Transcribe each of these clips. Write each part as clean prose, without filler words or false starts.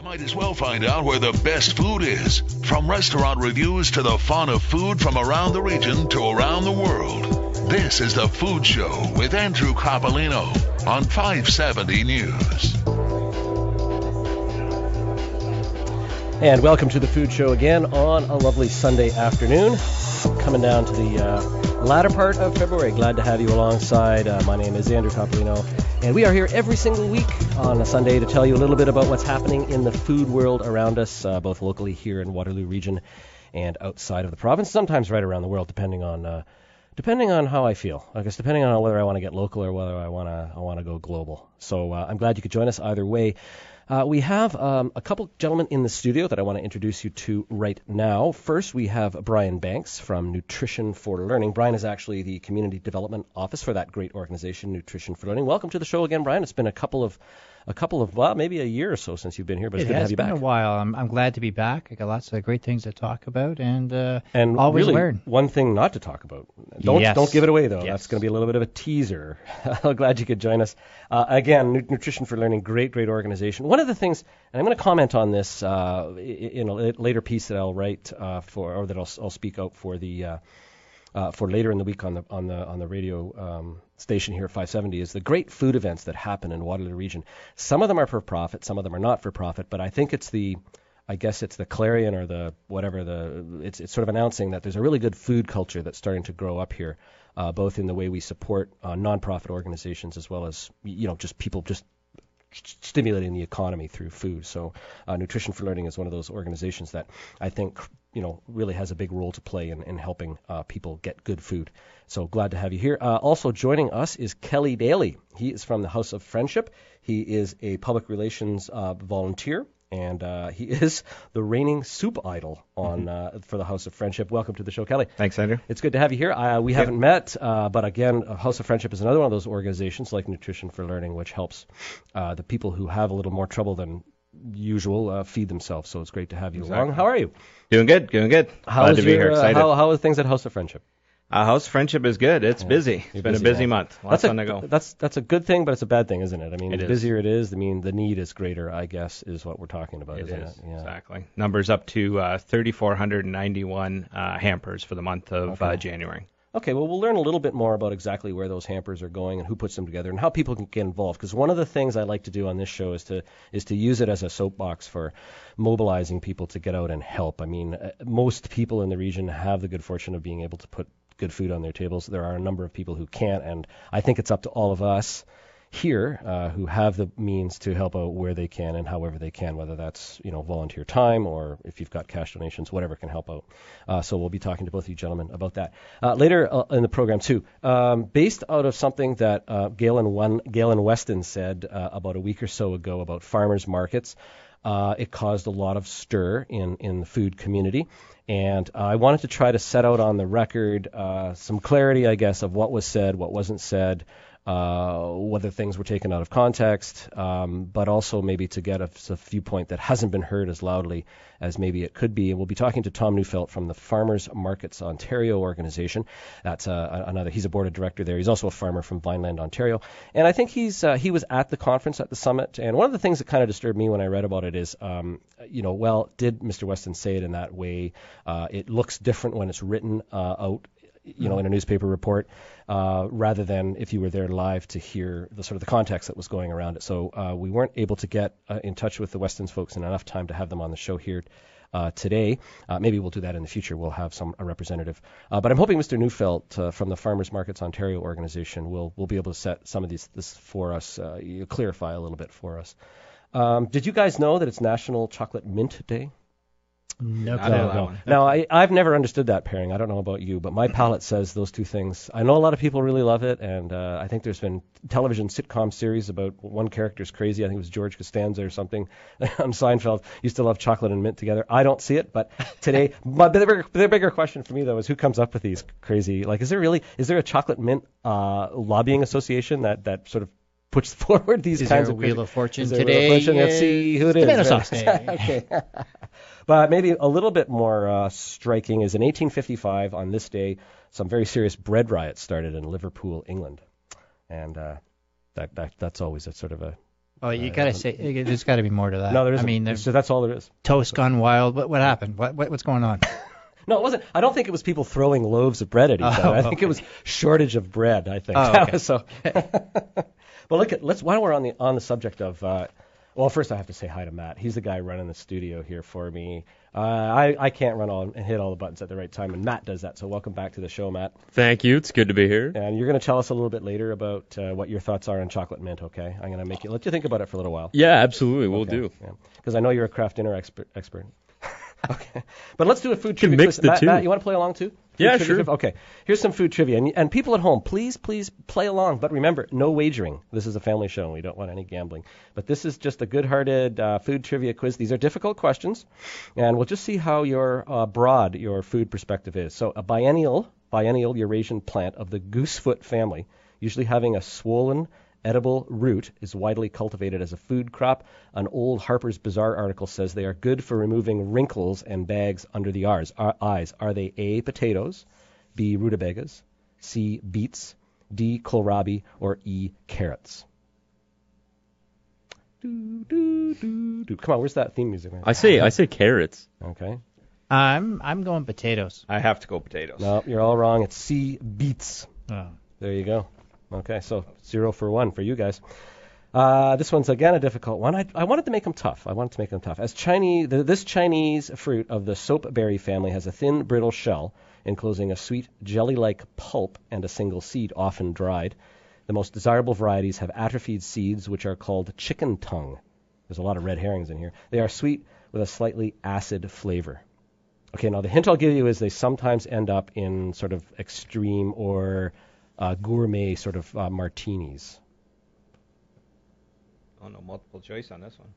Might as well find out where the best food is. From restaurant reviews to the fun of food from around the region to around the world. This is The Food Show with Andrew Coppolino on 570 News. And welcome to The Food Show again on a lovely Sunday afternoon. Coming down to the latter part of February. Glad to have you alongside. My name is Andrew Coppolino. And we are here every single week on a Sunday to tell you a little bit about what's happening in the food world around us, both locally here in Waterloo region and outside of the province, sometimes right around the world, depending on how I feel. I guess depending on whether I want to get local or whether I want to go global. So I'm glad you could join us either way. We have a couple gentlemen in the studio that I want to introduce you to right now. First, we have Brian Banks from Nutrition for Learning. Brian is actually the Community Development Office for that great organization, Nutrition for Learning. Welcome to the show again, Brian. It's been a couple of well, maybe a year or so since you've been here, but it's good to have you back. It has been a while. I'm glad to be back. I got lots of great things to talk about, and always really, learn. One thing not to talk about. Don't give it away, though. Yes. That's going to be a little bit of a teaser. I'm glad you could join us. Again, Nutrition for Learning, great organization. One of the things, and I'm going to comment on this in a later piece that I'll write or that I'll speak out for the for later in the week on the radio station here at 570, is the great food events that happen in Waterloo region. Some of them are for profit, some of them are not for profit, but I think it's the clarion or the whatever it's sort of announcing that there's a really good food culture that's starting to grow up here, both in the way we support nonprofit organizations as well as just people just stimulating the economy through food. So Nutrition for Learning is one of those organizations that I think really has a big role to play in helping people get good food. So glad to have you here. Also joining us is Kelly Daly. He is from the House of Friendship. He is a public relations volunteer, and he is the reigning soup idol for the House of Friendship. Welcome to the show, Kelly. Thanks, Andrew. It's good to have you here. We haven't met, but again, House of Friendship is another one of those organizations like Nutrition for Learning, which helps the people who have a little more trouble than usual feed themselves. So it's great to have you along. How are you? Doing good. Glad to be here. Excited. How are things at House of Friendship? House of Friendship is good. It's busy. It's been a busy month. Lots fun to go. That's a good thing, but it's a bad thing, isn't it? I mean, the busier it is, the need is greater, I guess, is what we're talking about, isn't it? Yeah. Exactly. Numbers up to 3,491 hampers for the month of January. Okay, well, we'll learn a little bit more about exactly where those hampers are going and who puts them together and how people can get involved. Because one of the things I like to do on this show is to use it as a soapbox for mobilizing people to get out and help. I mean, most people in the region have the good fortune of being able to put good food on their tables. There are a number of people who can't, and I think it's up to all of us here who have the means to help out where they can and however they can, whether that's volunteer time or if you've got cash donations, whatever can help out. So we'll be talking to both of you gentlemen about that later in the program too. Based out of something that Galen Weston said about a week or so ago about farmers markets. It caused a lot of stir in the food community. And I wanted to try to set out on the record some clarity, I guess, of what was said, what wasn't said, whether things were taken out of context, but also maybe to get a viewpoint that hasn't been heard as loudly as maybe it could be. And we'll be talking to Tom Neufeld from the Farmers Markets Ontario organization. That's he's a board of director there. He's also a farmer from Vineland, Ontario. And I think he was at the conference at the summit. And one of the things that kind of disturbed me when I read about it is, did Mr. Weston say it in that way? It looks different when it's written out, in a newspaper report, rather than if you were there live to hear the sort of the context that was going around it. So we weren't able to get in touch with the Weston's folks in enough time to have them on the show here today. Maybe we'll do that in the future. We'll have a representative. But I'm hoping Mr. Neufeld from the Farmers Markets Ontario organization will be able to set some of this for us, clarify a little bit for us. Did you guys know that it's National Chocolate Mint Day? No. Now, I've never understood that pairing. I don't know about you, but my palate says those two things. I know a lot of people really love it, and I think there's been television sitcom series about one character's crazy. I think it was George Costanza or something on Seinfeld. Used to love chocolate and mint together. I don't see it, but today, the bigger question for me, though, is who comes up with these crazy, is there a chocolate mint lobbying association that sort of puts forward these kinds of Wheel of Fortune today? Let's see who it is. Tomato sauce day. Okay. But maybe a little bit more striking is in 1855, on this day, some very serious bread riots started in Liverpool, England. And that's always a sort of a Oh, you gotta say there's got to be more to that. No, there isn't. I mean, So that's all there is. toast gone wild. What happened? What's going on? No, it wasn't. I don't think it was people throwing loaves of bread at each other. I think it was shortage of bread. I think. Oh, okay. So, well, while we're on the subject of, well, first I have to say hi to Matt. He's the guy running the studio here for me. I can't run on and hit all the buttons at the right time, and Matt does that. So welcome back to the show, Matt. Thank you. It's good to be here. And you're going to tell us a little bit later about what your thoughts are on chocolate mint. Okay, I'm going to let you think about it for a little while. Yeah, absolutely. We'll do. Because I know you're a craft dinner expert. Okay, but let's do a food trivia. Mix the two. Matt, you want to play along too? Yeah, sure. Okay, here's some food trivia. And people at home, please play along. But remember, no wagering. This is a family show, and we don't want any gambling. But this is just a good-hearted food trivia quiz. These are difficult questions, and we'll just see how broad your food perspective is. So a biennial Eurasian plant of the goosefoot family, usually having a swollen, edible root, is widely cultivated as a food crop. An old Harper's Bazaar article says they are good for removing wrinkles and bags under the eyes. Are they A, potatoes, B, rutabagas, C, beets, D, kohlrabi, or E, carrots? Come on, where's that theme music? Man? I say carrots. Okay. I'm going potatoes. I have to go potatoes. No, you're all wrong. It's C, beets. Oh. There you go. Okay, so 0 for 1 for you guys. This one's again a difficult one. I wanted to make them tough. As this Chinese fruit of the soapberry family has a thin, brittle shell enclosing a sweet jelly-like pulp and a single seed, often dried. The most desirable varieties have atrophied seeds, which are called chicken tongue. There's a lot of red herrings in here. They are sweet with a slightly acid flavor. Okay, now the hint I'll give you is they sometimes end up in sort of extreme or gourmet sort of martinis. Oh, no multiple choice on this one.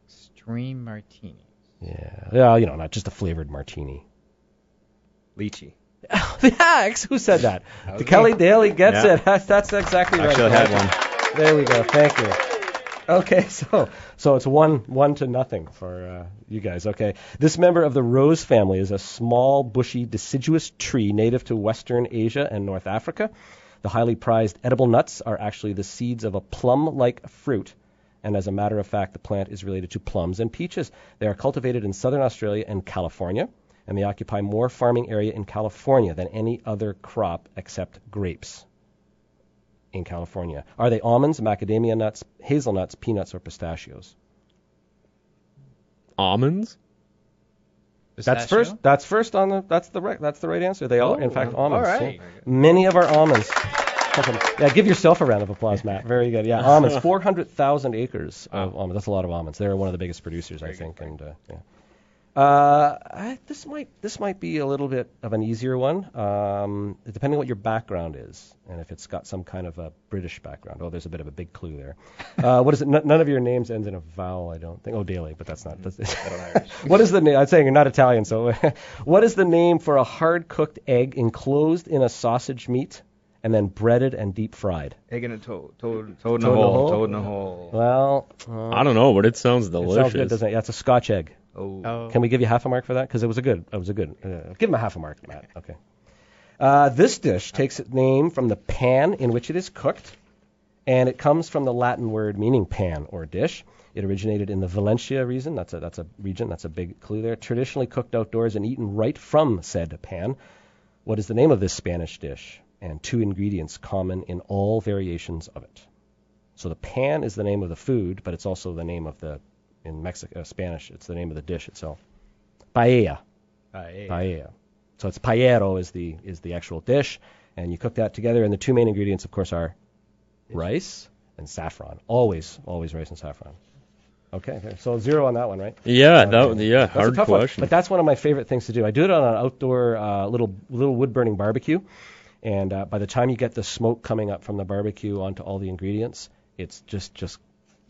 Extreme martinis. Yeah, not just a flavored martini. Lychee. Yeah, who said that? The Kelly Daly gets it. That's exactly right. Actually, I had one. There we go. Thank you. Okay, so it's 1-0 for you guys. Okay, this member of the rose family is a small, bushy, deciduous tree native to Western Asia and North Africa. The highly prized edible nuts are actually the seeds of a plum-like fruit, and as a matter of fact, the plant is related to plums and peaches. They are cultivated in southern Australia and California, and they occupy more farming area in California than any other crop except grapes in California. Are they almonds, macadamia nuts, hazelnuts, peanuts, or pistachios? Almonds? That's first. That's the right answer. They all, in fact, almonds. All right. Yeah. Many of our almonds. Yeah, give yourself a round of applause, Matt. Very good. Yeah, almonds. 400,000 acres of almonds. That's a lot of almonds. They're one of the biggest producers, I think. And this might be a little bit of an easier one, depending on what your background is, and if it's got some kind of a British background. Oh, there's a bit of a big clue there. What is it? None of your names ends in a vowel, I don't think. Oh, Daly, but that's not. What is the name? I'm saying you're not Italian, so what is the name for a hard-cooked egg enclosed in a sausage meat and then breaded and deep fried? Egg in a toad in a hole. Toad in a hole. Well, I don't know, but it sounds delicious. It sounds good, doesn't it? Yeah, it's a Scotch egg. Oh. Can we give you half a mark for that? Because it was a good. Give him a half a mark, Matt. Okay. This dish takes its name from the pan in which it is cooked, and it comes from the Latin word meaning pan or dish. It originated in the Valencia region. That's a region. That's a big clue there. Traditionally cooked outdoors and eaten right from said pan. What is the name of this Spanish dish? And 2 ingredients common in all variations of it. So the pan is the name of the food, but it's also the name of the. In Spanish, it's the name of the dish itself. Paella. So it's paellero is the actual dish, and you cook that together. And the 2 main ingredients, of course, are rice and saffron. Always rice and saffron. Okay, so 0 on that one, right? Yeah, okay. That's hard a tough question. One, but that's one of my favorite things to do. I do it on an outdoor little wood burning barbecue, and by the time you get the smoke coming up from the barbecue onto all the ingredients, it's just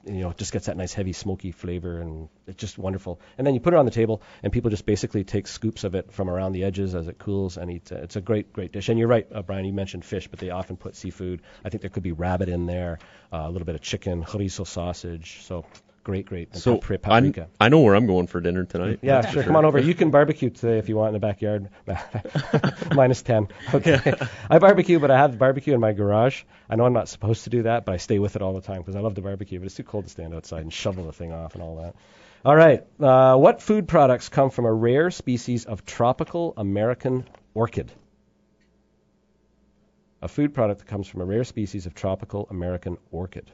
it just gets that nice heavy smoky flavor, and it's just wonderful. And then you put it on the table, and people just basically take scoops of it from around the edges as it cools and eat it. It's a great dish. And you're right, Brian, you mentioned fish, but they often put seafood. I think there could be rabbit in there, a little bit of chicken, chorizo sausage. So Great. And So paprika. I know where I'm going for dinner tonight. Yeah, sure. Come on over. You can barbecue today if you want in the backyard. -10. Okay. I barbecue, but I have barbecue in my garage. I know I'm not supposed to do that, but I stay with it all the time because I love to barbecue, but it's too cold to stand outside and shovel the thing off and all that. All right. What food products come from a rare species of tropical American orchid? A food product that comes from a rare species of tropical American orchid.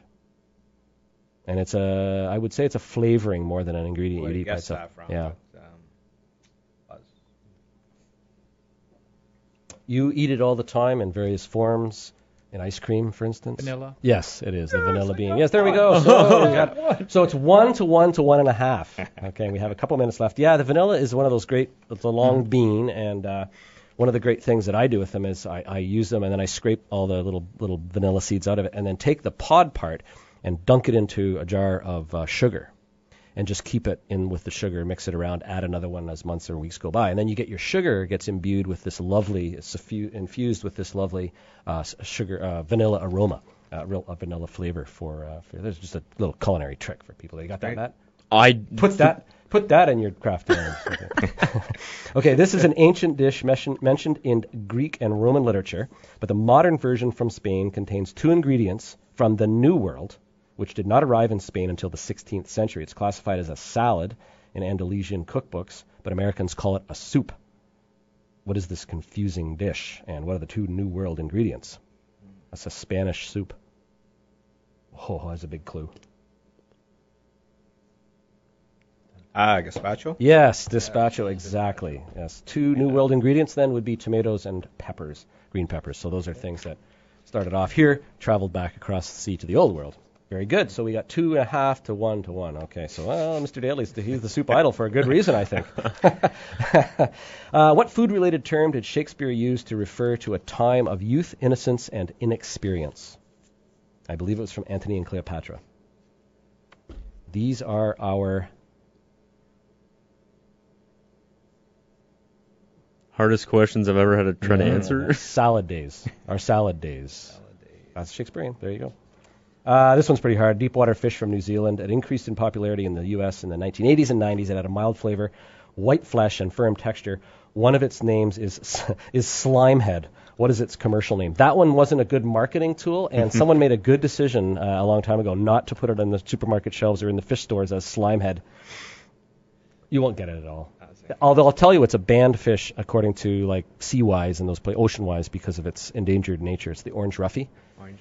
And I would say it's a flavoring more than an ingredient Where you'd do eat you by guess itself. that from? Yeah. Buzz. You eat it all the time in various forms, in ice cream, for instance. Vanilla. Yes, it is the vanilla bean. Yes, there we go. So it's 1 to 1 to 1.5. Okay, we have a couple minutes left. Yeah, the vanilla is one of those great. It's a long bean, and one of the great things that I do with them is I use them and then I scrape all the little vanilla seeds out of it, and then take the pod part and dunk it into a jar of sugar, and just keep it in with the sugar, mix it around, add another one as months or weeks go by, and then you get your sugar gets imbued with this lovely, it's infused with this lovely sugar vanilla aroma, a vanilla flavor for there's just a little culinary trick for people. You got that, Matt? I Put that in your craft dinner. Okay, this is an ancient dish mentioned in Greek and Roman literature, but the modern version from Spain contains 2 ingredients from the New World, which did not arrive in Spain until the 16th century. It's classified as a salad in Andalusian cookbooks, but Americans call it a soup. What is this confusing dish, and what are the 2 New World ingredients? That's a Spanish soup. Oh, that's a big clue. Gazpacho? Yes, gazpacho, exactly. Yes, 2 New World ingredients then would be tomatoes and peppers, green peppers. So those are things that started off here, traveled back across the sea to the Old World. Very good. So we got 2.5 to 1 to 1. Okay, so Mr. Daly's he's the soup idol for a good reason, I think. What food-related term did Shakespeare use to refer to a time of youth, innocence, and inexperience? I believe it was from Antony and Cleopatra. These are our hardest questions I've ever had to try to answer. Salad days. Our salad days. That's Shakespearean. There you go. This one's pretty hard. Deepwater fish from New Zealand. It increased in popularity in the U.S. in the 1980s and 90s. It had a mild flavor, white flesh, and firm texture. One of its names is Slimehead. What is its commercial name? That one wasn't a good marketing tool, and someone made a good decision a long time ago not to put it on the supermarket shelves or in the fish stores as Slimehead. You won't get it at all. Although I'll tell you, it's a banned fish according to like Seawise and those Oceanwise because of its endangered nature. It's the orange roughy.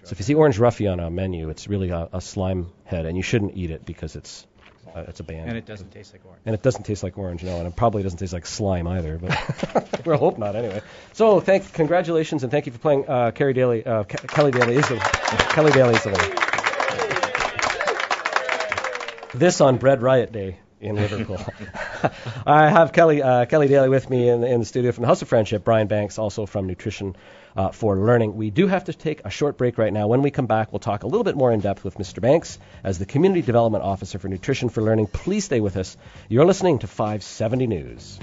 So if you see orange roughy on a menu, it's really a slime head, and you shouldn't eat it because it's a ban. And it doesn't taste like orange. And it doesn't taste like orange, no, and it probably doesn't taste like slime either. But we'll hope not, anyway. So congratulations, and thank you for playing. Kelly Daly is the winner. This on Bread Riot Day in Liverpool. I have Kelly Daly with me in the studio from the House of Friendship. Brian Banks, also from Nutrition for Learning. We do have to take a short break right now. When we come back, we'll talk a little bit more in depth with Mr. Banks as the Community Development Officer for Nutrition for Learning. Please stay with us. You're listening to 570 News.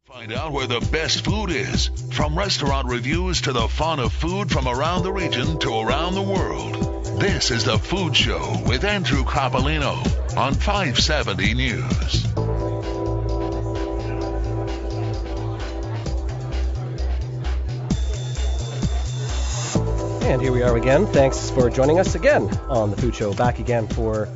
Find out where the best food is, from restaurant reviews to the fun of food from around the region to around the world. This is The Food Show with Andrew Coppolino on 570 News. And here we are again. Thanks for joining us again on The Food Show. Back again for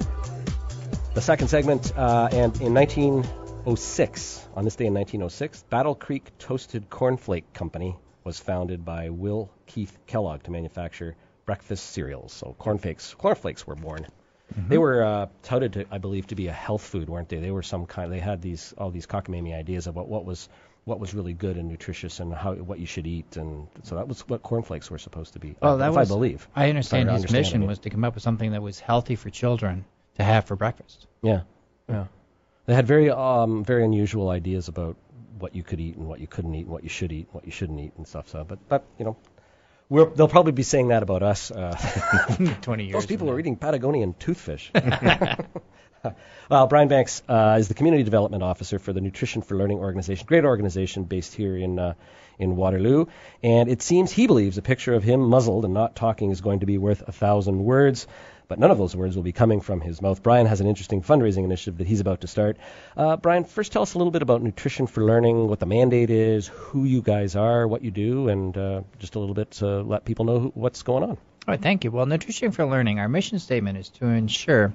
the second segment. And in 1906, on this day in 1906, Battle Creek Toasted Cornflake Company was founded by Will Keith Kellogg to manufacture breakfast cereals. So cornflakes were born. Mm-hmm. They were touted to, I believe, to be a health food, weren't they? They were they had all these cockamamie ideas about what was really good and nutritious and what you should eat, and so that was what cornflakes were supposed to be. Well, I believe. I understand his mission was to come up with something that was healthy for children to have for breakfast. Yeah. They had very unusual ideas about what you could eat and what you couldn't eat, and what you should eat, and what you shouldn't eat, and stuff. So, but They'll probably be saying that about us. 20 years. Those people from are now. eating Patagonian toothfish. Well, Brian Banks is the Community Development Officer for the Nutrition for Learning organization, great organization based here in Waterloo. And it seems he believes a picture of him muzzled and not talking is going to be worth 1,000 words. But none of those words will be coming from his mouth. Brian has an interesting fundraising initiative that he's about to start. Brian, first tell us a little bit about Nutrition for Learning, what the mandate is, who you guys are, what you do, and just a little bit to let people know what's going on. All right, thank you. Well, Nutrition for Learning, our mission statement is to ensure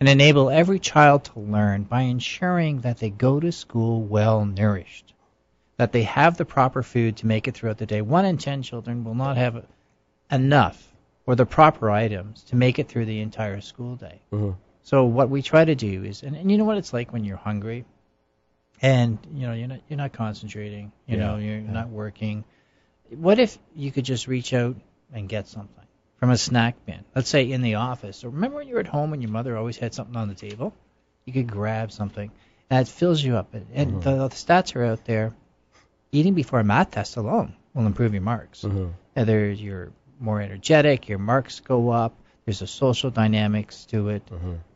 and enable every child to learn by ensuring that they go to school well nourished, that they have the proper food to make it throughout the day. 1 in 10 children will not have enough or the proper items to make it through the entire school day. Mm-hmm. So what we try to do is, and you know what it's like when you're hungry, and you're not concentrating, you're not working. What if you could just reach out and get something from a snack bin? Let's say in the office. Or remember when you were at home and your mother always had something on the table? You could grab something, and it fills you up. And the stats are out there. Eating before a math test alone will improve your marks. Whether you're more energetic, your marks go up, there's a social dynamics to it,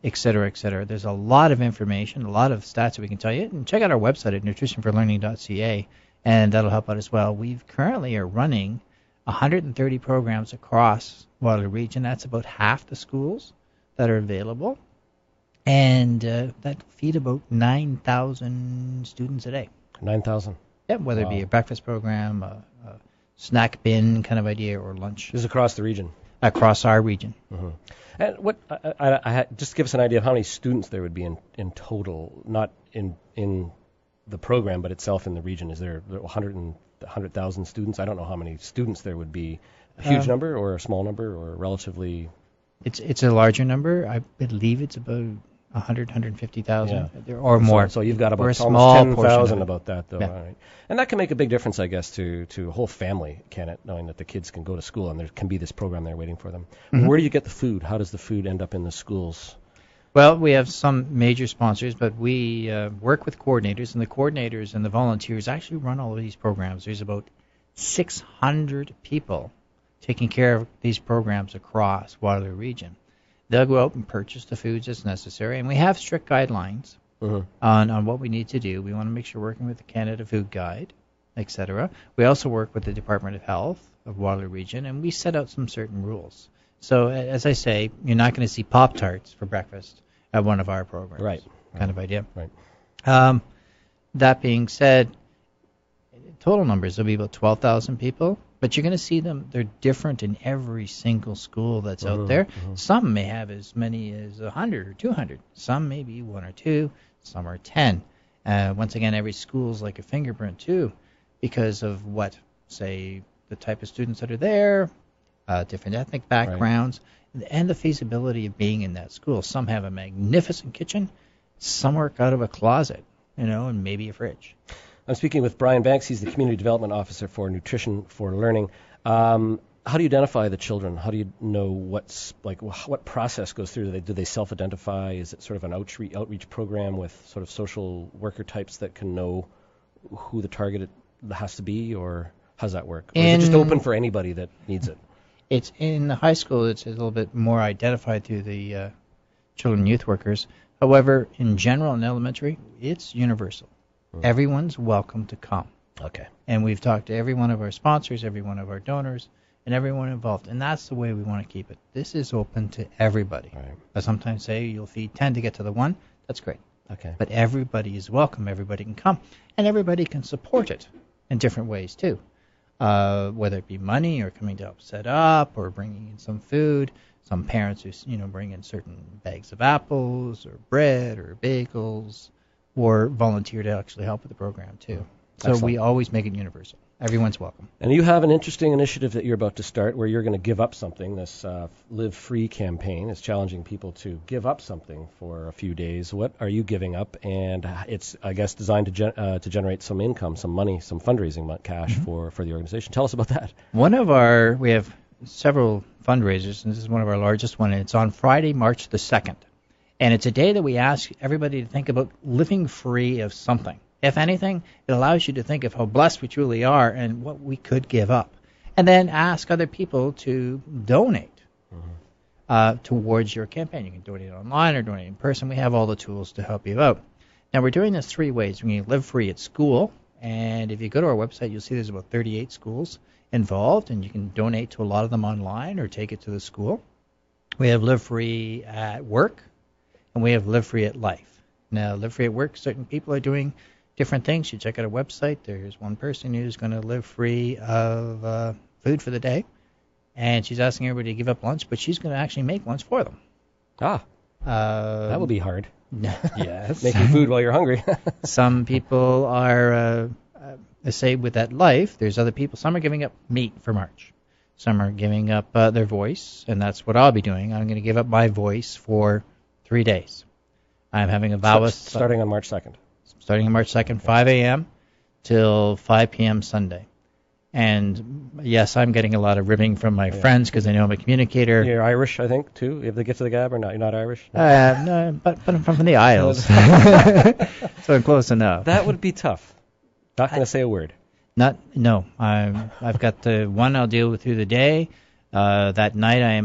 et cetera, et cetera. There's a lot of information, a lot of stats that we can tell you. And check out our website at nutritionforlearning.ca, and that'll help out as well. We currently are running 130 programs across Waterloo Region. That's about half the schools that are available, and that feed about 9,000 students a day. 9,000. Yeah, whether it be a breakfast program, a snack bin kind of idea, or lunch. This is across the region. Across our region. And what just give us an idea of how many students there would be in total, not in the program, but itself in the region. Is there 100,000 students? I don't know how many students there would be. A huge number or a small number or relatively? It's a larger number. I believe it's about 150,000 or more. So you've got We're about a almost small portion 10,000 of it. about that, though. Yeah. All right. And that can make a big difference, I guess, to a whole family, can it, knowing that the kids can go to school and there can be this program there waiting for them. Where do you get the food? How does the food end up in the schools? Well, we have some major sponsors, but we work with coordinators, and the coordinators and the volunteers actually run all of these programs. There's about 600 people taking care of these programs across Waterloo Region. They'll go out and purchase the foods as necessary, and we have strict guidelines on what we need to do. We want to make sure we're working with the Canada Food Guide, etc. We also work with the Department of Health of Waterloo Region, and we set out some certain rules. So, as I say, you're not going to see Pop-Tarts for breakfast at one of our programs. Right. Kind of idea. Right. That being said, total numbers will be about 12,000 people, but you're going to see them. They're different in every single school that's out there. Some may have as many as 100 or 200. Some may be 1 or 2. Some are 10. Once again, every school is like a fingerprint too, because of what, say, the type of students that are there, different ethnic backgrounds, and the feasibility of being in that school. Some have a magnificent kitchen. Some work out of a closet, and maybe a fridge. I'm speaking with Brian Banks. He's the Community Development Officer for Nutrition for Learning. How do you identify the children? How do you know what process goes through? Do they self-identify? Is it sort of an outreach program with sort of social worker types that can know who the target has to be, or how does that work? Or is it just open for anybody that needs it? It's in the high school. It's a little bit more identified through the children and youth workers. However, in general and elementary, it's universal. Everyone's welcome to come. Okay. And we've talked to every one of our sponsors, every one of our donors, and everyone involved. And that's the way we want to keep it. This is open to everybody. Right. I sometimes say you'll feed 10 to get to the 1. That's great. Okay. But everybody is welcome. Everybody can come. And everybody can support it in different ways, too. Whether it be money or coming to help set up or bringing in some food. Some parents who bring in certain bags of apples or bread or bagels, or volunteer to actually help with the program, too. So Excellent. we always make it universal. Everyone's welcome. And you have an interesting initiative that you're about to start where you're going to give up something. This Live Free campaign is challenging people to give up something for a few days. What are you giving up? And it's, I guess, designed to generate some income, some money, some fundraising cash for the organization. Tell us about that. We have several fundraisers, and this is one of our largest ones, and it's on Friday, March the 2nd. And it's a day that we ask everybody to think about living free of something. If anything, it allows you to think of how blessed we truly are and what we could give up. and then ask other people to donate towards your campaign. You can donate online or donate in person. We have all the tools to help you out. Now, we're doing this 3 ways. We can Live Free at School, and if you go to our website, you'll see there's about 38 schools involved, and you can donate to a lot of them online or take it to the school. We have Live Free at Work, and we have Live Free at Life. Now, Live Free at Work, certain people are doing different things. You check out our website. There's one person who's going to live free of food for the day, and she's asking everybody to give up lunch, but she's going to actually make lunch for them. That would be hard. Yes. Making food while you're hungry. Some people are, say, with that Life, there's other people. Some are giving up meat for March. Some are giving up their voice, and that's what I'll be doing. I'm going to give up my voice for 3 days. I'm having a vow starting on March 2nd. Starting on March 2nd, 5 a.m. till 5 p.m. Sunday. And, yes, I'm getting a lot of ribbing from my friends because they know I'm a communicator. You're Irish, I think, too. You have the gift of the gab or not? You're not Irish? No, but I'm from the Isles. So I'm close enough. That would be tough. Not going to say a word. No. I've got the one I'll deal with through the day. That night I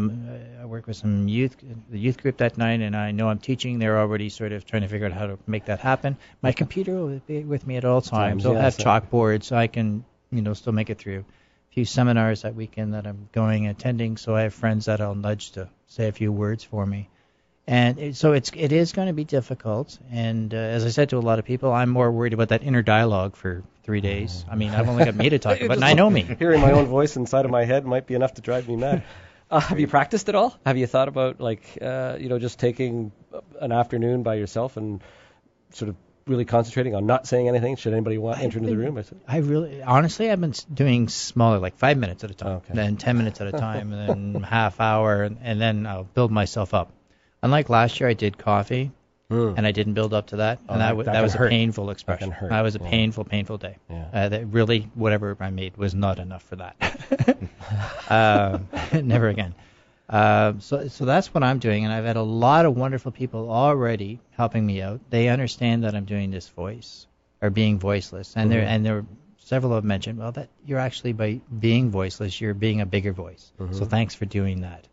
work with the youth group that night, and I know I'm teaching. They're already sort of trying to figure out how to make that happen. My computer will be with me at all times. I'll have chalkboards, so I can still make it through. A few seminars that weekend that I'm attending, so I have friends that I'll nudge to say a few words for me. And it is going to be difficult. And as I said to a lot of people, I'm more worried about that inner dialogue for 3 days. I mean, I've only got me to talk about, and I know me. Hearing my own voice inside of my head might be enough to drive me mad. Have you practiced at all? Have you thought about, just taking an afternoon by yourself and sort of really concentrating on not saying anything? Should anybody enter into the room? Honestly, I've been doing smaller, like 5 minutes at a time, then 10 minutes at a time, and then half hour, and then I'll build myself up. Unlike last year, I did coffee, and I didn't build up to that, and that was a painful expression. That was a painful day. Yeah. That really, whatever I made was not enough for that. Never again. So that's what I'm doing, and I've had a lot of wonderful people already helping me out. They understand that I'm doing this voice, or being voiceless, and there several have mentioned, well, that you're actually, by being voiceless, you're being a bigger voice. So thanks for doing that.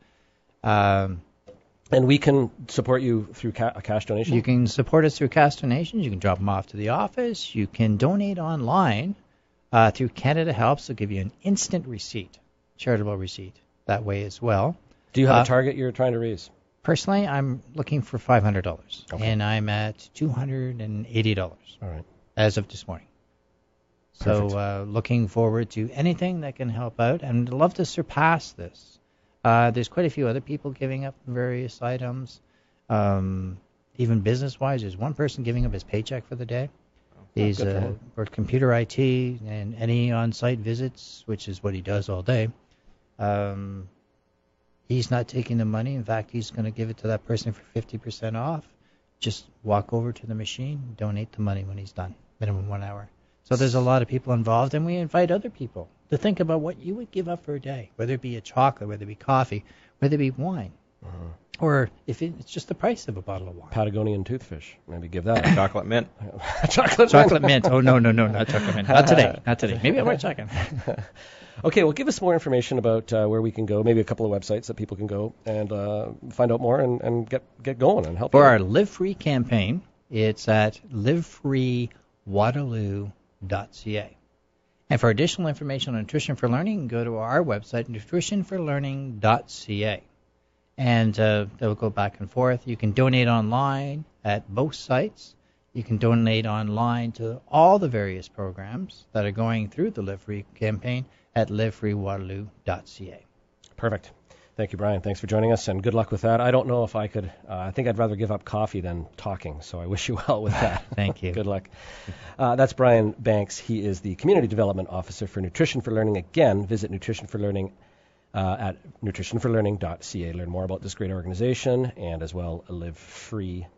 And we can support you through a cash donation? You can support us through cash donations. You can drop them off to the office. You can donate online through Canada Helps. They'll give you an instant receipt, charitable receipt, that way as well. Do you have a target you're trying to raise? Personally, I'm looking for $500, and I'm at $280 All right. as of this morning. Perfect. So looking forward to anything that can help out, and I'd love to surpass this. There's quite a few other people giving up various items, even business-wise. There's one person giving up his paycheck for the day. He's for computer IT and any on-site visits, which is what he does all day. He's not taking the money. In fact, he's going to give it to that person for 50% off. Just walk over to the machine, donate the money when he's done, minimum 1 hour. So there's a lot of people involved, and we invite other people to think about what you would give up for a day, whether it be a chocolate, whether it be coffee, whether it be wine, or if it's just the price of a bottle of wine. Patagonian toothfish. Maybe give that Chocolate mint. Chocolate mint. Oh, no, not chocolate mint. Not today. Maybe I might second. Okay, well, give us more information about where we can go, maybe a couple of websites that people can go and find out more and get going and help. For our Live Free campaign, it's at livefreewaterloo.ca. And for additional information on Nutrition for Learning, go to our website, nutritionforlearning.ca. And they'll go back and forth. You can donate online at both sites. You can donate online to all the various programs that are going through the Live Free campaign at livefreewaterloo.ca. Perfect. Thank you, Brian. Thanks for joining us, and good luck with that. I don't know if I could. I think I'd rather give up coffee than talking, so I wish you well with that. Thank you. Good luck. That's Brian Banks. He is the Community Development Officer for Nutrition for Learning. Again, visit Nutrition for Learning at nutritionforlearning.ca. Learn more about this great organization, and as well livefree.ca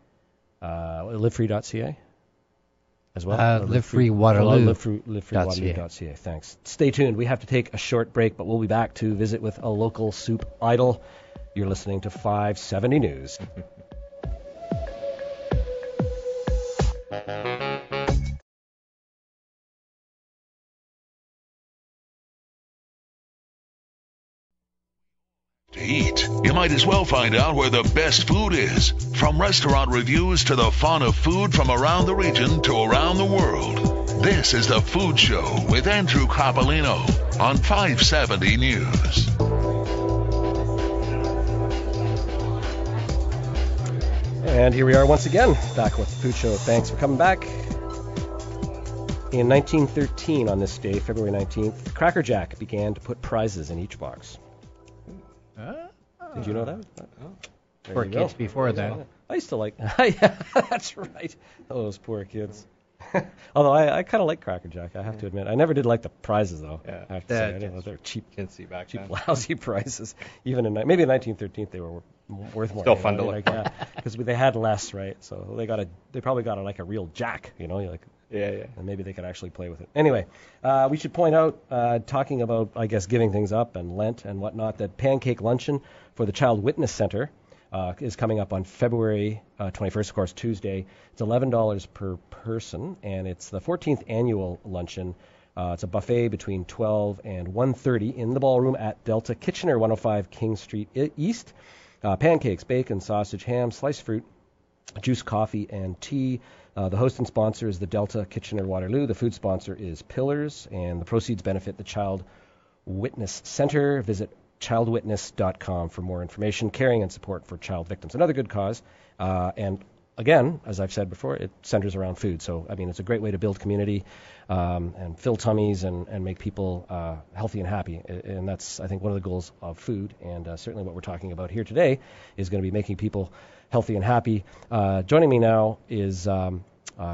as well. livefreewaterloo.ca. Thanks. Stay tuned. We have to take a short break, but we'll be back to visit with a local soup idol. You're listening to 570 News. To eat, you might as well find out where the best food is. From restaurant reviews to the fun of food from around the region to around the world. This is The Food Show with Andrew Coppolino on 570 News. And here we are once again, back with The Food Show. Thanks for coming back. In 1913, on this day, February 19th, Cracker Jack began to put prizes in each box. Did you know that? Poor kids before that. I used to like... Yeah, that's right. Those poor kids. Although I kind of like Cracker Jack, I have to admit. I never did like the prizes, though. Yeah. I have to say. I didn't know they were cheap, cheap, lousy prices. Even in maybe in 1913 they were worth more. Still fun to look for. Because they had less, right? So they probably got like a real Jack, like. Yeah. And maybe they could actually play with it. Anyway, we should point out, talking about, I guess, giving things up and Lent and whatnot, that Pancake Luncheon for the Child Witness Center is coming up on February 21st, of course, Tuesday. It's $11 per person, and it's the 14th annual luncheon. It's a buffet between 12 and 1:30 in the ballroom at Delta Kitchener, 105 King Street East. Pancakes, bacon, sausage, ham, sliced fruit, juice, coffee, and tea. The host and sponsor is the Delta Kitchener Waterloo. The food sponsor is Pillars, and the proceeds benefit the Child Witness Center. Visit childwitness.com for more information, caring and support for child victims. Another good cause. And again, as I've said before, it centers around food. So, I mean, it's a great way to build community and fill tummies and make people healthy and happy. And that's, I think, one of the goals of food. And certainly what we're talking about here today is going to be making people healthy and happy. Joining me now is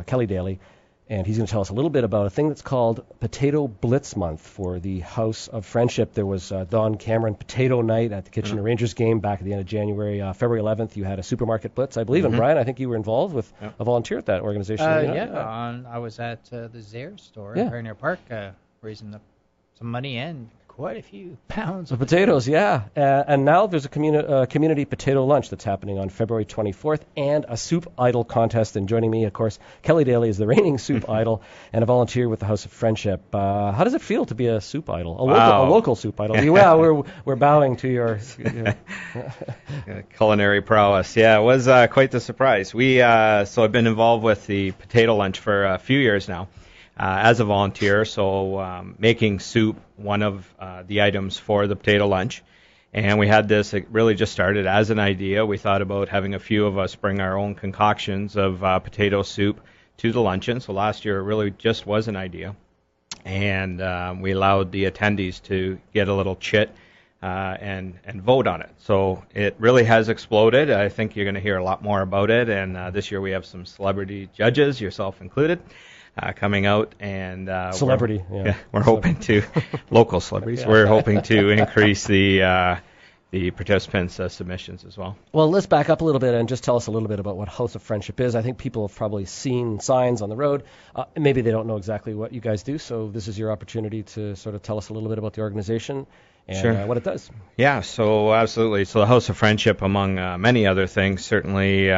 Kelly Daly, and he's going to tell us a little bit about a thing that's called Potato Blitz Month for the House of Friendship. There was Don Cameron Potato Night at the Kitchener Rangers game back at the end of January. February 11th, you had a supermarket blitz, I believe. And Brian, I think you were involved with a volunteer at that organization. I was at the Zare store in Pioneer Park raising up some money and quite a few pounds of potatoes. And now there's a community potato lunch that's happening on February 24th and a soup idol contest. And joining me, of course, Kelly Daly is the reigning soup idol and a volunteer with the House of Friendship. How does it feel to be a soup idol, a local soup idol? Well, we're bowing to your culinary prowess. Yeah, it was quite the surprise. So I've been involved with the potato lunch for a few years now. As a volunteer, so making soup one of the items for the potato lunch. And we had this, it really just started as an idea. We thought about having a few of us bring our own concoctions of potato soup to the luncheon. So last year it really just was an idea. And we allowed the attendees to get a little chit and vote on it. So it really has exploded. I think you're going to hear a lot more about it. And this year we have some celebrity judges, yourself included, coming out, and we're hoping to local celebrities. We're hoping to increase the participants' submissions as well. Well, let's back up a little bit and just tell us a little bit about what House of Friendship is. I think people have probably seen signs on the road. Maybe they don't know exactly what you guys do, so this is your opportunity to sort of tell us a little bit about the organization and what it does. Yeah, so absolutely. So the House of Friendship, among many other things, certainly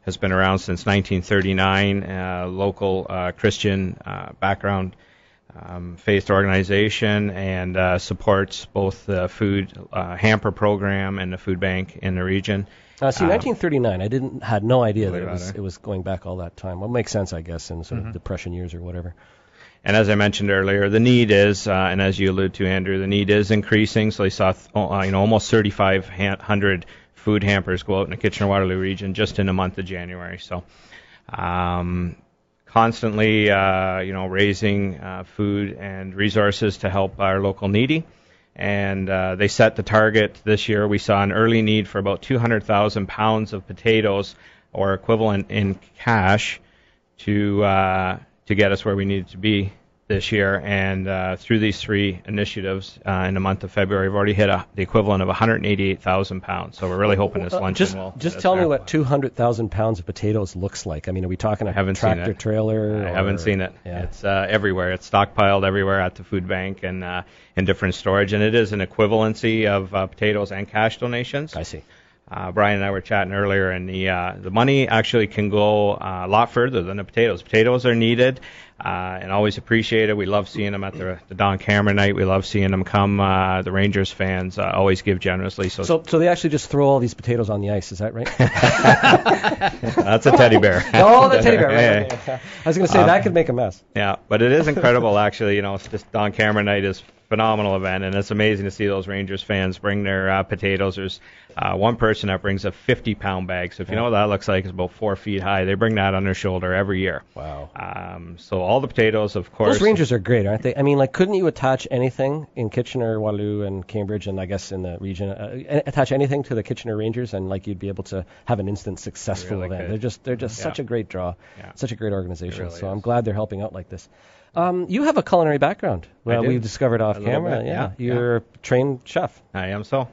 has been around since 1939, local Christian background faith organization, and supports both the food hamper program and the food bank in the region. 1939, I had no idea that it was going back all that time. Well, it makes sense, I guess, in sort of Depression years or whatever. And as I mentioned earlier, the need is, and as you allude to, Andrew, the need is increasing. So they saw almost 3,500 food hampers go out in the Kitchener-Waterloo region just in the month of January. So constantly, raising food and resources to help our local needy. And they set the target this year. We saw an early need for about 200,000 pounds of potatoes or equivalent in cash to get us where we needed to be this year. And through these three initiatives in the month of February, we've already hit the equivalent of 188,000 pounds. So we're really hoping this luncheon will... Just tell me what 200,000 pounds of potatoes looks like. I mean, are we talking a tractor trailer? I haven't seen it. Yeah. It's everywhere. It's stockpiled everywhere at the food bank and in different storage. And it is an equivalency of potatoes and cash donations. I see. Brian and I were chatting earlier, and the money actually can go a lot further than the potatoes. Potatoes are needed and always appreciated. We love seeing them at the Don Cameron night. We love seeing them come. The Rangers fans always give generously. So they actually just throw all these potatoes on the ice. Is that right? That's a teddy bear. Oh, the teddy bear. Right, okay. I was going to say that could make a mess. Yeah, but it is incredible, actually. It's just Don Cameron night is phenomenal event, and it's amazing to see those Rangers fans bring their potatoes. There's one person that brings a 50-pound bag, so if you know what that looks like, it's about 4 feet high. They bring that on their shoulder every year. Wow. So all the potatoes, of course. Those Rangers are great, aren't they? I mean, couldn't you attach anything in Kitchener, Waterloo, and Cambridge, and I guess in the region, attach anything to the Kitchener Rangers, and you'd be able to have an instant successful really event. They're just such a great draw, such a great organization. Really so is. I'm glad they're helping out like this. You have a culinary background. Well, we've discovered off camera. Bit, yeah. You're a trained chef. I am so.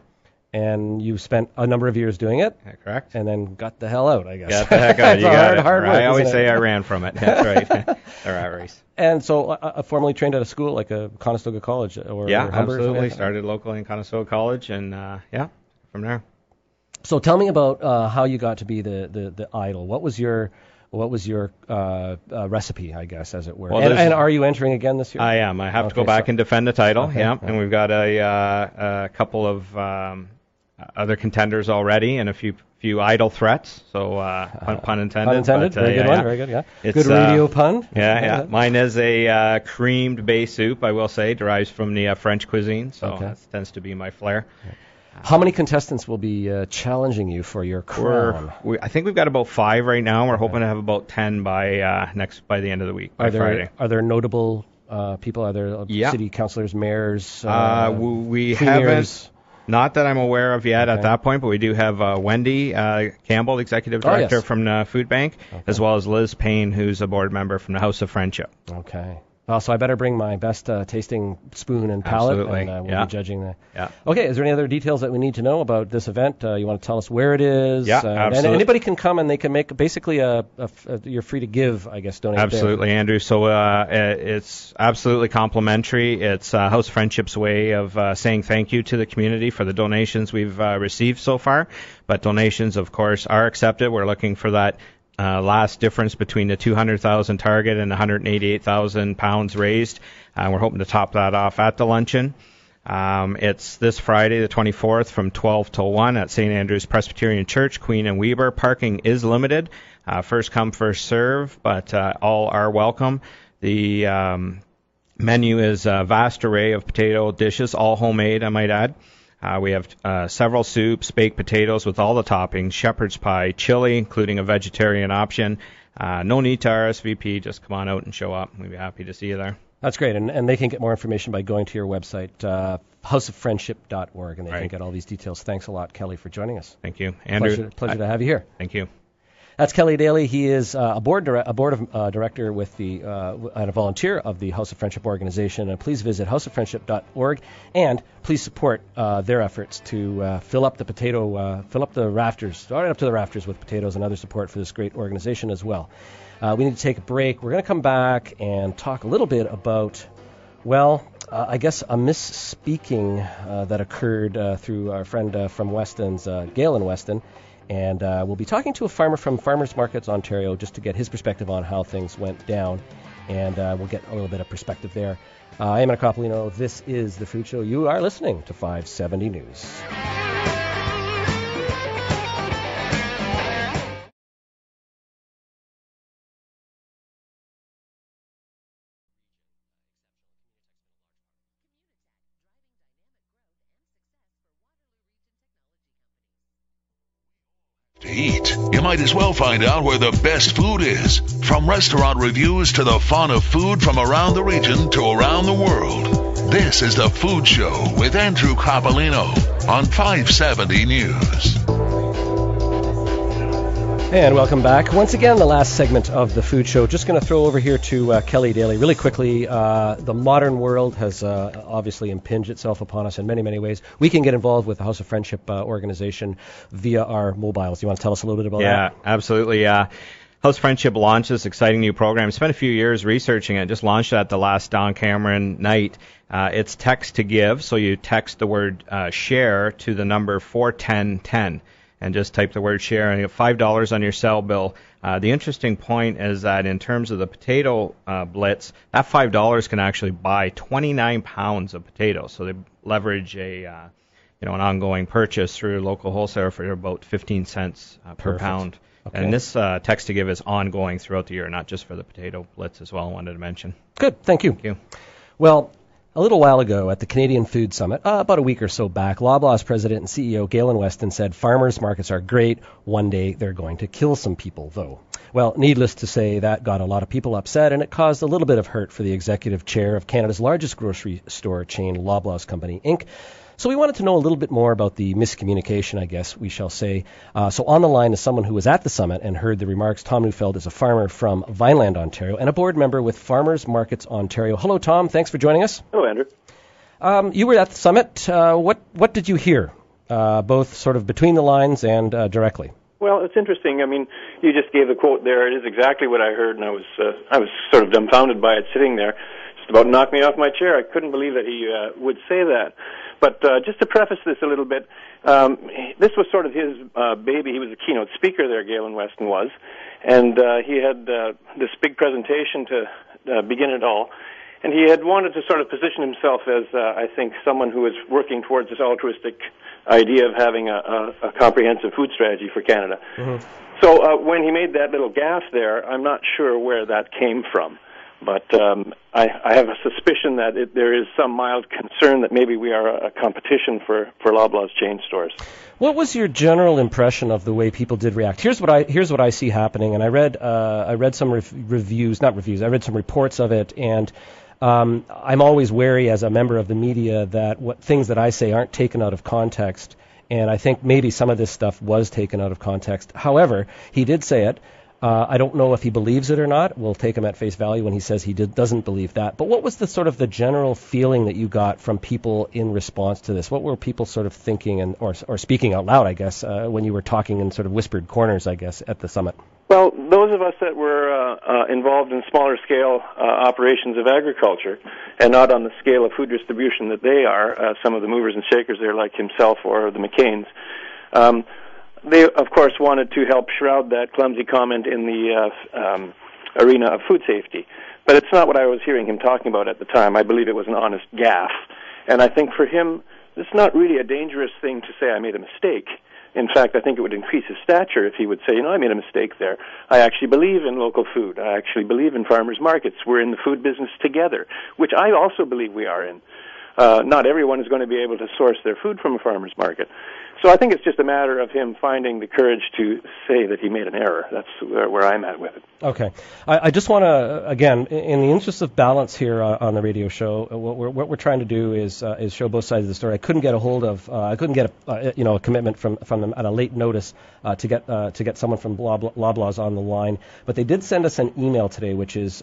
And you spent a number of years doing it. Yeah, correct. And then got the hell out, I guess. Got the heck out. You got it. Hard work, I always isn't it? say I ran from it. That's right. The rat race. And so formally trained at a school like a Conestoga College or Yeah, or Humber or something absolutely. like that? Started locally in Conestoga College, and from there. So tell me about how you got to be the idol. What was your recipe, I guess, as it were? Well, and are you entering again this year? I am. I have to go back and defend the title. Okay, yeah, and we've got a couple of other contenders already, and a few idol threats. So pun intended. Pun intended. But, very good one. Very good. Yeah. Good radio pun. Yeah. Mine is a creamed bay soup. I will say derives from the French cuisine, so that tends to be my flair. How many contestants will be challenging you for your crown? I think we've got about 5 right now. We're hoping to have about 10 by the end of the week, by Friday. Are there notable people? Are there city councillors, mayors? We premiers? haven't. Not that I'm aware of yet at that point, but we do have Wendy Campbell, executive director from the Food Bank, as well as Liz Payne, who's a board member from the House of Friendship. Okay. So I better bring my best tasting spoon and palette, Absolutely. and we'll be juging that. Yeah. Okay, is there any other details that we need to know about this event? You want to tell us where it is? Yeah, and absolutely. anybody can come and they can make basically you're free to give, I guess, donate. Absolutely, Andrew. So it's absolutely complimentary. It's House of Friendship's way of saying thank you to the community for the donations we've received so far. But donations, of course, are accepted. We're looking for that last difference between the 200,000 target and 188,000 pounds raised. We're hoping to top that off at the luncheon. It's this Friday, the 24th, from 12 till 1 at St. Andrew's Presbyterian Church, Queen and Weber. Parking is limited. First come, first serve, but all are welcome. The menu is a vast array of potato dishes, all homemade, I might add. We have several soups, baked potatoes with all the toppings, shepherd's pie, chili, including a vegetarian option. No need to RSVP. Just come on out and show up. We'd be happy to see you there. That's great, and they can get more information by going to your website, houseoffriendship.org, and they can get all these details. Thanks a lot, Kelly, for joining us. Thank you, Andrew. Pleasure to have you here. Thank you. That's Kelly Daly. He is a board of director with the and a volunteer of the House of Friendship organization. And please visit houseoffriendship.org and please support their efforts to fill up the rafters, right up to the rafters with potatoes and other support for this great organization as well. We need to take a break. We're going to come back and talk a little bit about, I guess a misspeaking that occurred through our friend from Weston's, Galen Weston. And we'll be talking to a farmer from Farmers Markets, Ontario, just to get his perspective on how things went down. And we'll get a little bit of perspective there. I am Coppolino. This is The Food Show. You are listening to 570 News. To eat, you might as well find out where the best food is. From restaurant reviews to the fun of food from around the region to around the world. This is The Food Show with Andrew Coppolino on 570 News. And welcome back. Once again, the last segment of The Food Show. Just going to throw over here to Kelly Daly. Really quickly, the modern world has obviously impinged itself upon us in many, many ways. We can get involved with the House of Friendship organization via our mobiles. Do you want to tell us a little bit about that? Yeah, absolutely. House of Friendship launched this exciting new program. Spent a few years researching it. Just launched it at the last Don Cameron night. It's text to give, so you text the word share to the number 41010. and just type the word share, and you get $5 on your cell bill. The interesting point is that in terms of the potato blitz, that $5 can actually buy 29 pounds of potatoes. So they leverage an ongoing purchase through a local wholesaler for about 15 cents per pound. Okay. And this text to give is ongoing throughout the year, not just for the potato blitz as well. I wanted to mention. Good, thank you. Thank you. Well, a little while ago at the Canadian Food Summit, about a week or so back, Loblaw's president and CEO Galen Weston said farmers markets are great. One day they're going to kill some people, though. Well, needless to say, that got a lot of people upset, and it caused a little bit of hurt for the executive chair of Canada's largest grocery store chain, Loblaw's Company, Inc. So we wanted to know a little bit more about the miscommunication, I guess we shall say. So on the line is someone who was at the summit and heard the remarks. Tom Neufeld is a farmer from Vineland, Ontario, and a board member with Farmers Markets Ontario. Hello, Tom. Thanks for joining us. Hello, Andrew. You were at the summit. What did you hear, both sort of between the lines and directly? Well, it's interesting. I mean, you just gave the quote there. It is exactly what I heard, and I was sort of dumbfounded by it sitting there. Just about knocked me off my chair. I couldn't believe that he would say that. But just to preface this a little bit, this was sort of his baby. He was a keynote speaker there, Galen Weston was, and he had this big presentation to begin it all. And he had wanted to sort of position himself as, I think, someone who is working towards this altruistic idea of having a comprehensive food strategy for Canada. Mm-hmm. So when he made that little gaffe there, I'm not sure where that came from. But I have a suspicion that there is some mild concern that maybe we are a competition for Loblaw's chain stores. What was your general impression of the way people did react? Here's what I see happening, and I read some reviews, not reviews. I read some reports of it, and I'm always wary as a member of the media that what things that I say aren't taken out of context, and I think maybe some of this stuff was taken out of context. However, he did say it. I don't know if he believes it or not. We'll take him at face value when he says he doesn't believe that. But what was the sort of the general feeling that you got from people in response to this? What were people sort of thinking or speaking out loud, I guess, when you were talking in sort of whispered corners, I guess, at the summit? Well, those of us that were involved in smaller scale operations of agriculture and not on the scale of food distribution that they are, some of the movers and shakers there like himself or the McCains, they, of course, wanted to help shroud that clumsy comment in the arena of food safety. But it's not what I was hearing him talking about at the time. I believe it was an honest gaffe. And I think for him, it's not really a dangerous thing to say I made a mistake. In fact, I think it would increase his stature if he would say, I made a mistake there. I actually believe in local food. I actually believe in farmers markets. We're in the food business together, which I also believe we are in. Not everyone is going to be able to source their food from a farmer's market. So I think it's just a matter of him finding the courage to say that he made an error. That's where I'm at with it. Okay. I just want to, again, in the interest of balance here on the radio show, what we're trying to do is show both sides of the story. I couldn't get a commitment from them at a late notice to get someone from Loblaw's on the line. But they did send us an email today, which is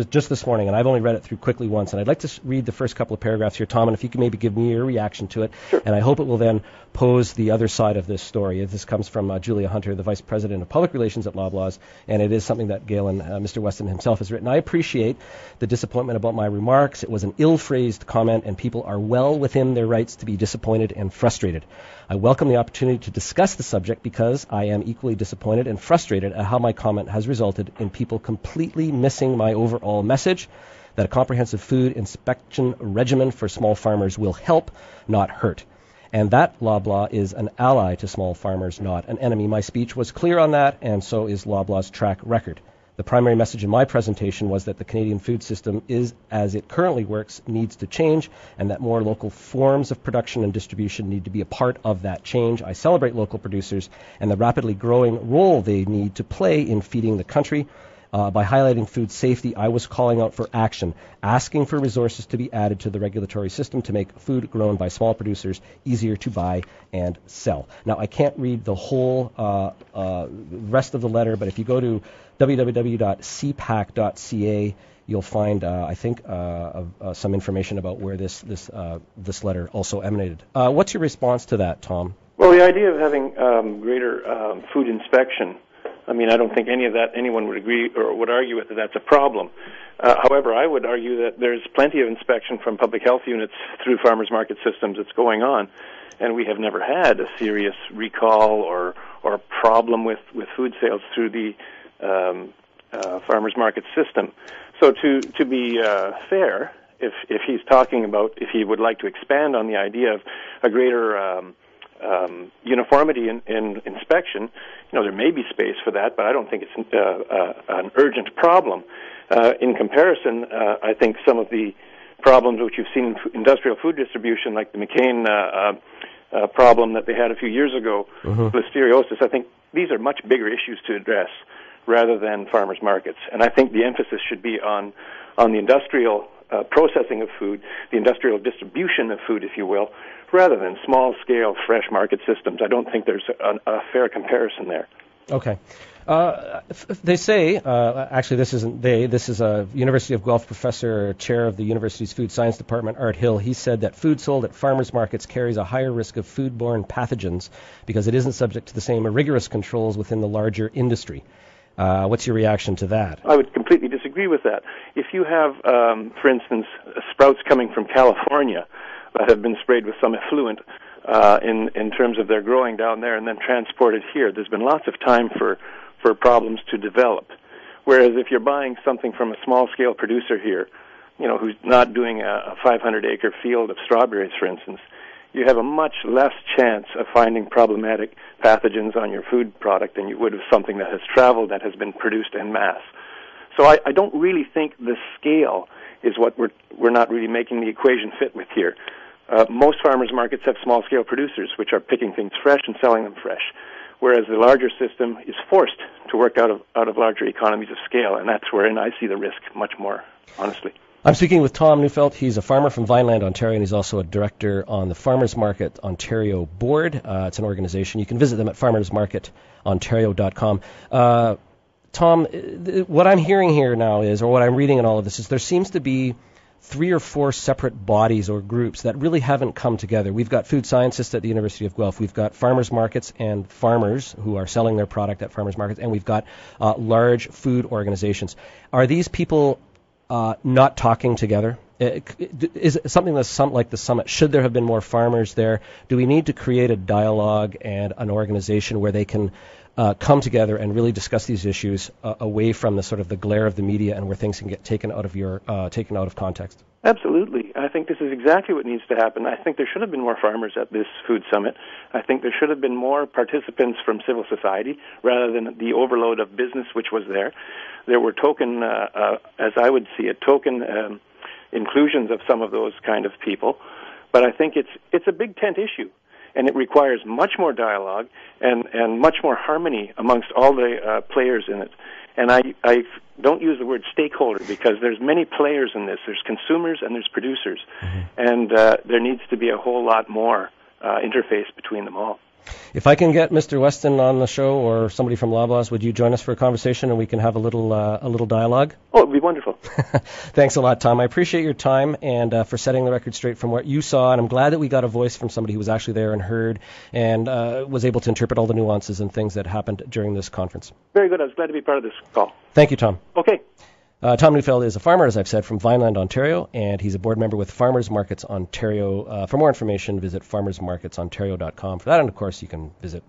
just this morning, and I've only read it through quickly once. And I'd like to read the first couple of paragraphs here, Tom, and if you could maybe give me your reaction to it. Sure. And I hope it will then pose the other side of this story. This comes from Julia Hunter, the Vice President of Public Relations at Loblaw's, and it is something that Galen, Mr. Weston himself, has written. I appreciate the disappointment about my remarks. It was an ill-phrased comment, and people are well within their rights to be disappointed and frustrated. I welcome the opportunity to discuss the subject because I am equally disappointed and frustrated at how my comment has resulted in people completely missing my overall message that a comprehensive food inspection regimen for small farmers will help, not hurt. And that Loblaw is an ally to small farmers, not an enemy. My speech was clear on that, and so is Loblaw's track record. The primary message in my presentation was that the Canadian food system is, as it currently works, needs to change, and that more local forms of production and distribution need to be a part of that change. I celebrate local producers and the rapidly growing role they need to play in feeding the country. By highlighting food safety, I was calling out for action, asking for resources to be added to the regulatory system to make food grown by small producers easier to buy and sell. Now, I can't read the whole rest of the letter, but if you go to www.cpac.ca, you'll find, I think, some information about where this letter also emanated. What's your response to that, Tom? Well, the idea of having greater food inspection, I mean, I don't think anyone would agree or would argue with that that's a problem. However, I would argue that there's plenty of inspection from public health units through farmers market systems that's going on. and we have never had a serious recall or problem with food sales through the farmers market system. So to be fair, if he's talking about if he would like to expand on the idea of a greater uniformity in inspection, there may be space for that, but I don't think it's an urgent problem. In comparison, I think some of the problems which you've seen in industrial food distribution, like the McCain problem that they had a few years ago, listeriosis, I think these are much bigger issues to address rather than farmers markets. And I think the emphasis should be on the industrial processing of food, the industrial distribution of food, if you will, rather than small-scale fresh market systems. I don't think there's a fair comparison there. Okay. They say, actually this isn't they, this is a University of Guelph professor, chair of the university's food science department, Art Hill. He said that food sold at farmers markets carries a higher risk of foodborne pathogens because it isn't subject to the same rigorous controls within the larger industry. What's your reaction to that? I would completely disagree with that. If you have, for instance, sprouts coming from California that have been sprayed with some effluent in terms of their growing down there and then transported here, there's been lots of time for problems to develop. Whereas if you're buying something from a small-scale producer here, who's not doing a 500-acre field of strawberries, for instance, you have a much less chance of finding problematic pathogens on your food product than you would of something that has traveled, that has been produced en masse. So I don't really think the scale is what we're not really making the equation fit with here. Most farmers markets have small-scale producers, which are picking things fresh and selling them fresh, whereas the larger system is forced to work out of larger economies of scale, and that's wherein I see the risk much more, honestly. I'm speaking with Tom Neufeld. He's a farmer from Vineland, Ontario, and he's also a director on the Farmers Market Ontario Board. It's an organization. You can visit them at farmersmarketontario.com. Tom, what I'm hearing here now is, or what I'm reading in all of this, is there seems to be 3 or 4 separate bodies or groups that really haven't come together. We've got food scientists at the University of Guelph. We've got farmers markets and farmers who are selling their product at farmers markets, and we've got large food organizations. Are these people not talking together? Is it something that's like the summit? Should there have been more farmers there? Do we need to create a dialogue and an organization where they can come together and really discuss these issues away from the sort of the glare of the media and where things can get taken out of context? Absolutely. I think this is exactly what needs to happen. I think there should have been more farmers at this food summit. I think there should have been more participants from civil society rather than the overload of business which was there. There were token, as I would see it, token inclusions of some of those kind of people. But I think it's a big tent issue, and it requires much more dialogue and much more harmony amongst all the players in it. And I don't use the word stakeholder because there's many players in this. There's consumers and there's producers. And there needs to be a whole lot more interface between them all. If I can get Mr. Weston on the show or somebody from Loblaws, would you join us for a conversation and we can have a little dialogue? Oh, it would be wonderful. Thanks a lot, Tom. I appreciate your time and for setting the record straight from what you saw, and I'm glad that we got a voice from somebody who was actually there and heard and was able to interpret all the nuances and things that happened during this conference. Very good. I was glad to be part of this call. Thank you, Tom. Okay. Tom Neufeld is a farmer, as I've said, from Vineland, Ontario, and he's a board member with Farmers Markets Ontario. For more information, visit farmersmarketsontario.com. For that, and of course, you can visit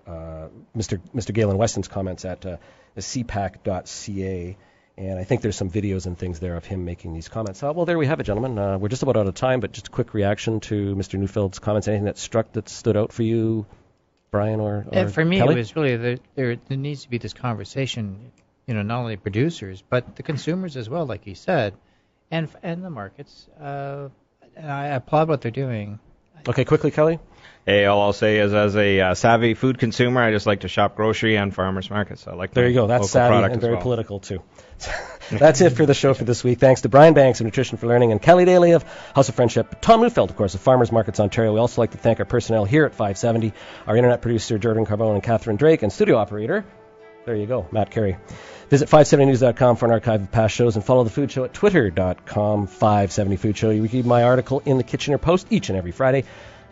Mr. Galen Weston's comments at cpac.ca. And I think there's some videos and things there of him making these comments. Well, there we have it, gentlemen. We're just about out of time, but just a quick reaction to Mr. Neufeld's comments. Anything that stood out for you, Brian or for me, Kelly? It was really there needs to be this conversation. Not only producers, but the consumers as well, like you said, and the markets. And I applaud what they're doing. Okay, quickly, Kelly. Hey, all I'll say is, as a savvy food consumer, I just like to shop grocery and farmers markets. I like there you go. That's savvy and very political too. That's it for the show for this week. Thanks to Brian Banks of Nutrition for Learning and Kelly Daly of House of Friendship. Tom Neufeld, of course, of Farmers Markets Ontario. We also like to thank our personnel here at 570, our internet producer Jordan Carbone and Catherine Drake, and studio operator, there you go, Matt Carey. Visit 570news.com for an archive of past shows and follow the Food Show at twitter.com 570food show. You read my article in the Kitchener Post each and every Friday.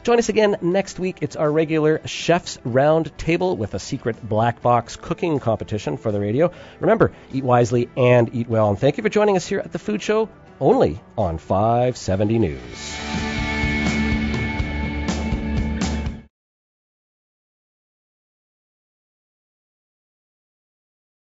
Join us again next week. It's our regular Chef's Round Table with a secret black box cooking competition for the radio. Remember, eat wisely and eat well. And thank you for joining us here at the Food Show, only on 570 News.